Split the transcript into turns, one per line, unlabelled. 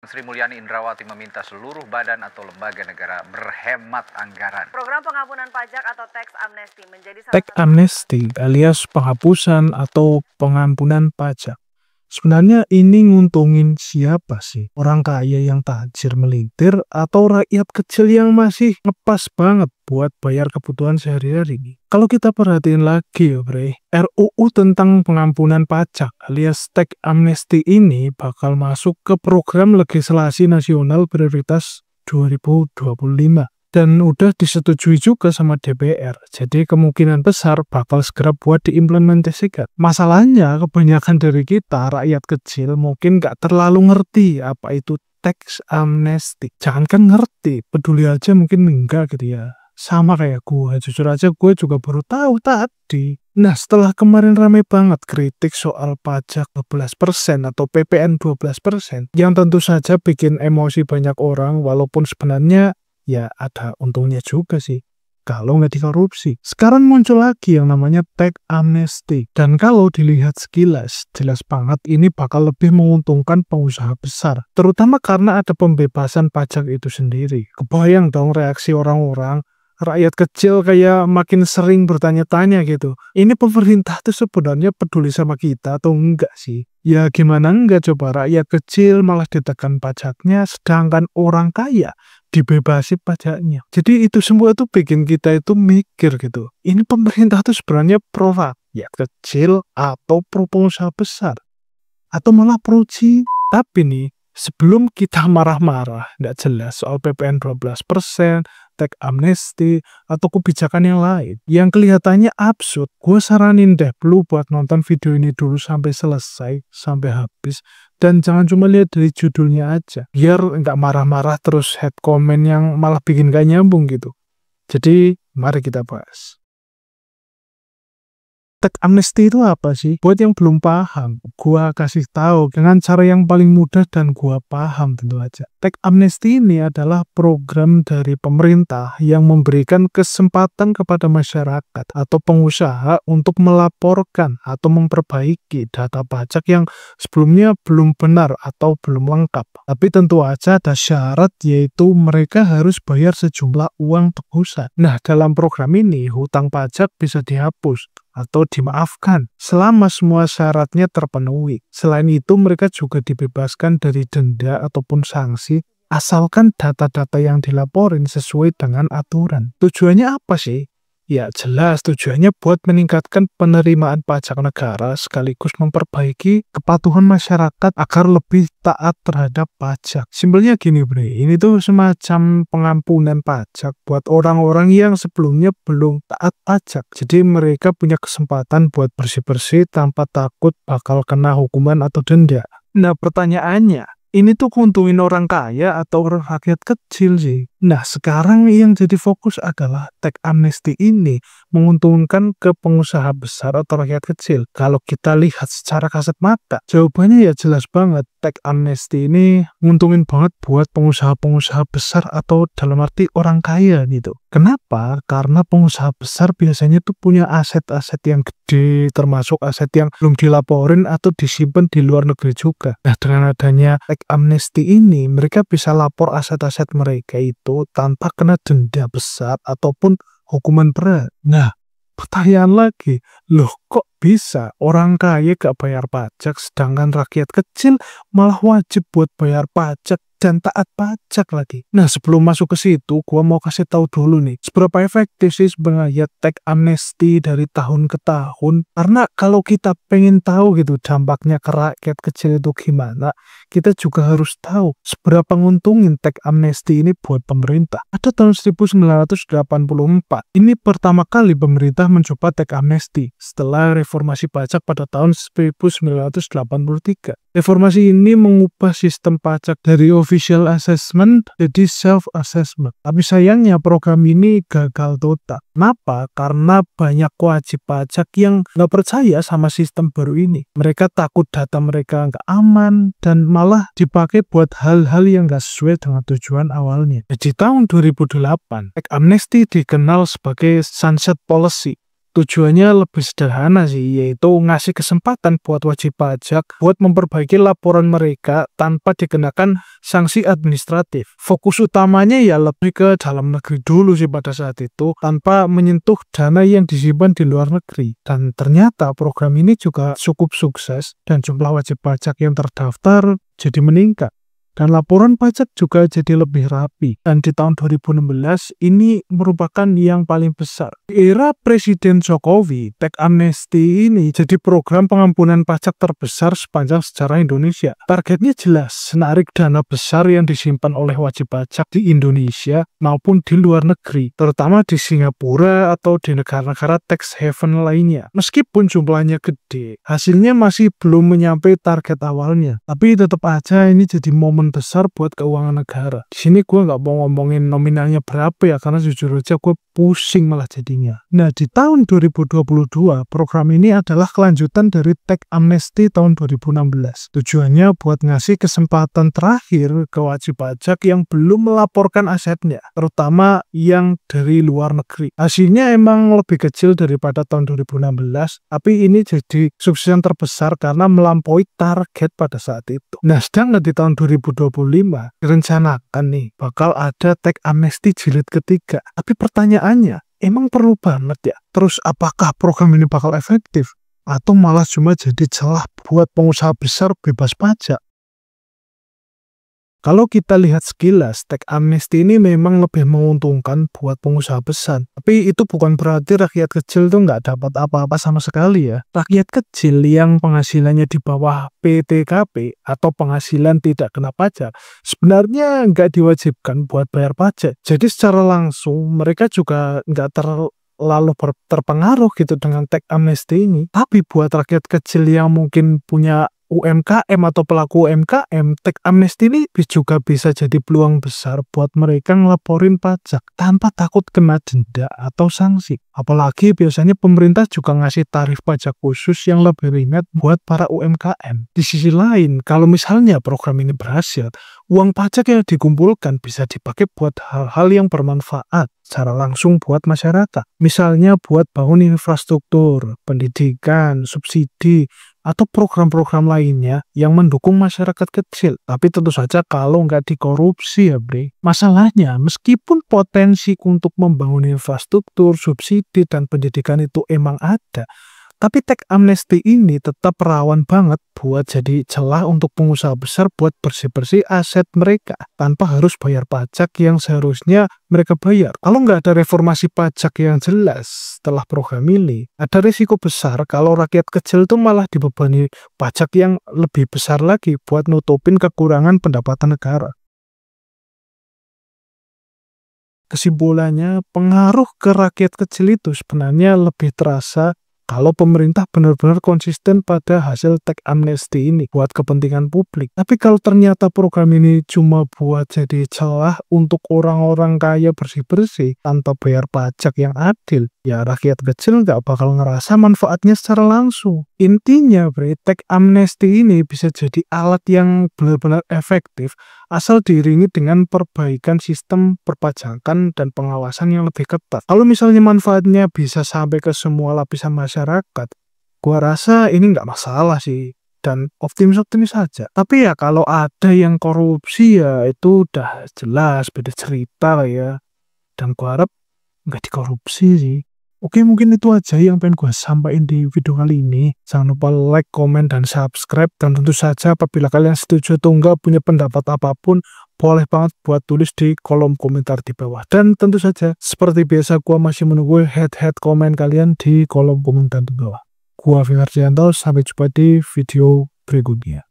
Sri Mulyani Indrawati meminta seluruh badan atau lembaga negara berhemat anggaran.
Program pengampunan pajak atau tax amnesty menjadi salah
Tax
satu
amnesty alias penghapusan atau pengampunan pajak. Sebenarnya ini nguntungin siapa sih? Orang kaya yang tajir melintir atau rakyat kecil yang masih ngepas banget buat bayar kebutuhan sehari-hari? Kalau kita perhatiin lagi ya bre, RUU tentang pengampunan pajak alias tax amnesty ini bakal masuk ke program legislasi nasional prioritas 2025. Dan udah disetujui juga sama DPR. Jadi kemungkinan besar bakal segera buat diimplementasikan. Masalahnya kebanyakan dari kita, rakyat kecil, mungkin nggak terlalu ngerti apa itu tax amnesty. Jangankan ngerti, peduli aja mungkin enggak gitu ya. Sama kayak gue, jujur aja gue juga baru tahu tadi. Nah setelah kemarin rame banget kritik soal pajak 12% atau PPN 12%, yang tentu saja bikin emosi banyak orang walaupun sebenarnya ya ada untungnya juga sih kalau nggak dikorupsi. Sekarang muncul lagi yang namanya tax amnesty. Dan kalau dilihat sekilas, jelas banget ini bakal lebih menguntungkan pengusaha besar. Terutama karena ada pembebasan pajak itu sendiri. Kebayang dong reaksi orang-orang, rakyat kecil kayak makin sering bertanya-tanya gitu. Ini pemerintah tuh sebenarnya peduli sama kita atau enggak sih? Ya gimana enggak coba, rakyat kecil malah ditekan pajaknya, sedangkan orang kaya dibebasi pajaknya. Jadi itu semua tuh bikin kita itu mikir gitu. Ini pemerintah tuh sebenarnya pro rakyat kecil atau pro pengusaha besar? Atau malah pro Cina? Tapi nih, sebelum kita marah-marah, nggak jelas soal PPN 12%, tax amnesty, atau kebijakan yang lain, yang kelihatannya absurd, gue saranin deh lu buat nonton video ini dulu sampai selesai, sampai habis, dan jangan cuma lihat dari judulnya aja, biar nggak marah-marah terus head comment yang malah bikin gak nyambung gitu. Jadi, mari kita bahas. Tax amnesty itu apa sih? Buat yang belum paham, gua kasih tahu dengan cara yang paling mudah dan gua paham tentu aja. Tax amnesty ini adalah program dari pemerintah yang memberikan kesempatan kepada masyarakat atau pengusaha untuk melaporkan atau memperbaiki data pajak yang sebelumnya belum benar atau belum lengkap. Tapi tentu aja ada syarat, yaitu mereka harus bayar sejumlah uang tebusan. Nah, dalam program ini hutang pajak bisa dihapus atau dimaafkan selama semua syaratnya terpenuhi. Selain itu, mereka juga dibebaskan dari denda ataupun sanksi asalkan data-data yang dilaporin sesuai dengan aturan. Tujuannya apa sih? Ya jelas tujuannya buat meningkatkan penerimaan pajak negara sekaligus memperbaiki kepatuhan masyarakat agar lebih taat terhadap pajak. Simpelnya gini bre, ini tuh semacam pengampunan pajak buat orang-orang yang sebelumnya belum taat pajak. Jadi mereka punya kesempatan buat bersih-bersih tanpa takut bakal kena hukuman atau denda. Nah pertanyaannya, ini tuh nguntungin orang kaya atau orang rakyat kecil sih? Nah, sekarang yang jadi fokus adalah tax amnesty ini menguntungkan ke pengusaha besar atau rakyat kecil. Kalau kita lihat secara kasat mata, jawabannya ya jelas banget. Tax amnesty ini nguntungin banget buat pengusaha-pengusaha besar atau dalam arti orang kaya gitu. Kenapa? Karena pengusaha besar biasanya tuh punya aset-aset yang gede, termasuk aset yang belum dilaporin atau disimpan di luar negeri juga. Nah, dengan adanya tax amnesty ini, mereka bisa lapor aset-aset mereka itu tanpa kena denda besar ataupun hukuman berat. Nah, pertanyaan lagi, loh kok bisa orang kaya gak bayar pajak sedangkan rakyat kecil malah wajib buat bayar pajak dan taat pajak lagi? Nah, sebelum masuk ke situ, gua mau kasih tahu dulu nih, seberapa efektif sih sebenarnya tax amnesty dari tahun ke tahun. Karena kalau kita pengen tahu gitu dampaknya ke rakyat kecil itu gimana, kita juga harus tahu seberapa nguntungin tax amnesty ini buat pemerintah. Ada tahun 1984, ini pertama kali pemerintah mencoba tax amnesty setelah reformasi pajak pada tahun 1983. Reformasi ini mengubah sistem pajak dari official assessment jadi self-assessment. Tapi sayangnya program ini gagal total. Kenapa? Karena banyak wajib pajak yang nggak percaya sama sistem baru ini. Mereka takut data mereka nggak aman dan malah dipakai buat hal-hal yang nggak sesuai dengan tujuan awalnya. Di tahun 2008, tax amnesty dikenal sebagai sunset policy Tujuannya lebih sederhana sih, yaitu ngasih kesempatan buat wajib pajak buat memperbaiki laporan mereka tanpa dikenakan sanksi administratif. Fokus utamanya ya lebih ke dalam negeri dulu sih pada saat itu, tanpa menyentuh dana yang disimpan di luar negeri. Dan ternyata program ini juga cukup sukses dan jumlah wajib pajak yang terdaftar jadi meningkat. Dan laporan pajak juga jadi lebih rapi. Dan di tahun 2016 ini merupakan yang paling besar. Di era Presiden Jokowi, Tax Amnesty ini jadi program pengampunan pajak terbesar sepanjang sejarah Indonesia. Targetnya jelas, menarik dana besar yang disimpan oleh wajib pajak di Indonesia maupun di luar negeri, terutama di Singapura atau di negara-negara tax haven lainnya. Meskipun jumlahnya gede, hasilnya masih belum menyampai target awalnya. Tapi tetap aja ini jadi momen besar buat keuangan negara. Di sini gue nggak mau ngomongin nominalnya berapa ya, karena jujur aja gue pusing malah jadinya. Nah, di tahun 2022, program ini adalah kelanjutan dari Tax Amnesty tahun 2016. Tujuannya buat ngasih kesempatan terakhir ke wajib pajak yang belum melaporkan asetnya, terutama yang dari luar negeri. Hasilnya emang lebih kecil daripada tahun 2016, tapi ini jadi sukses yang terbesar karena melampaui target pada saat itu. Nah, sedangkan di tahun 2025 direncanakan nih bakal ada Tax Amnesty jilid ketiga. Tapi pertanyaannya, emang perlu banget ya? Terus apakah program ini bakal efektif? Atau malah cuma jadi celah buat pengusaha besar bebas pajak? Kalau kita lihat sekilas, Tax Amnesty ini memang lebih menguntungkan buat pengusaha besar. Tapi itu bukan berarti rakyat kecil tuh nggak dapat apa-apa sama sekali ya. Rakyat kecil yang penghasilannya di bawah PTKP atau penghasilan tidak kena pajak, sebenarnya nggak diwajibkan buat bayar pajak. Jadi secara langsung mereka juga nggak terlalu terpengaruh gitu dengan Tax Amnesty ini. Tapi buat rakyat kecil yang mungkin punya UMKM atau pelaku UMKM, Tax Amnesty ini juga bisa jadi peluang besar buat mereka ngelaporin pajak tanpa takut kena denda atau sanksi. Apalagi biasanya pemerintah juga ngasih tarif pajak khusus yang lebih ringan buat para UMKM. Di sisi lain, kalau misalnya program ini berhasil, uang pajak yang dikumpulkan bisa dipakai buat hal-hal yang bermanfaat secara langsung buat masyarakat. Misalnya buat bangun infrastruktur, pendidikan, subsidi, atau program-program lainnya yang mendukung masyarakat kecil. Tapi tentu saja kalau nggak dikorupsi ya bre. Masalahnya, meskipun potensi untuk membangun infrastruktur, subsidi, dan pendidikan itu emang ada, tapi Tax Amnesty ini tetap rawan banget buat jadi celah untuk pengusaha besar buat bersih-bersih aset mereka tanpa harus bayar pajak yang seharusnya mereka bayar. Kalau nggak ada reformasi pajak yang jelas setelah program ini, ada risiko besar kalau rakyat kecil tuh malah dibebani pajak yang lebih besar lagi buat nutupin kekurangan pendapatan negara. Kesimpulannya, pengaruh ke rakyat kecil itu sebenarnya lebih terasa kalau pemerintah benar-benar konsisten pada hasil Tax Amnesty ini buat kepentingan publik. Tapi kalau ternyata program ini cuma buat jadi celah untuk orang-orang kaya bersih-bersih tanpa bayar pajak yang adil, ya rakyat kecil nggak bakal ngerasa manfaatnya secara langsung. Intinya, Tax Amnesty ini bisa jadi alat yang benar-benar efektif asal diiringi dengan perbaikan sistem perpajakan dan pengawasan yang lebih ketat. Kalau misalnya manfaatnya bisa sampai ke semua lapisan masyarakat, gua rasa ini nggak masalah sih, dan optimis-optimis saja. Tapi ya kalau ada yang korupsi ya itu udah jelas beda cerita lah ya, dan gua harap nggak dikorupsi sih. Oke, mungkin itu aja yang pengen gue sampaikan di video kali ini. Jangan lupa like, komen, dan subscribe. Dan tentu saja apabila kalian setuju atau enggak punya pendapat apapun, boleh banget buat tulis di kolom komentar di bawah. Dan tentu saja, seperti biasa gue masih menunggu head komen kalian di kolom komentar di bawah. Gue Vinardianto, sampai jumpa di video berikutnya.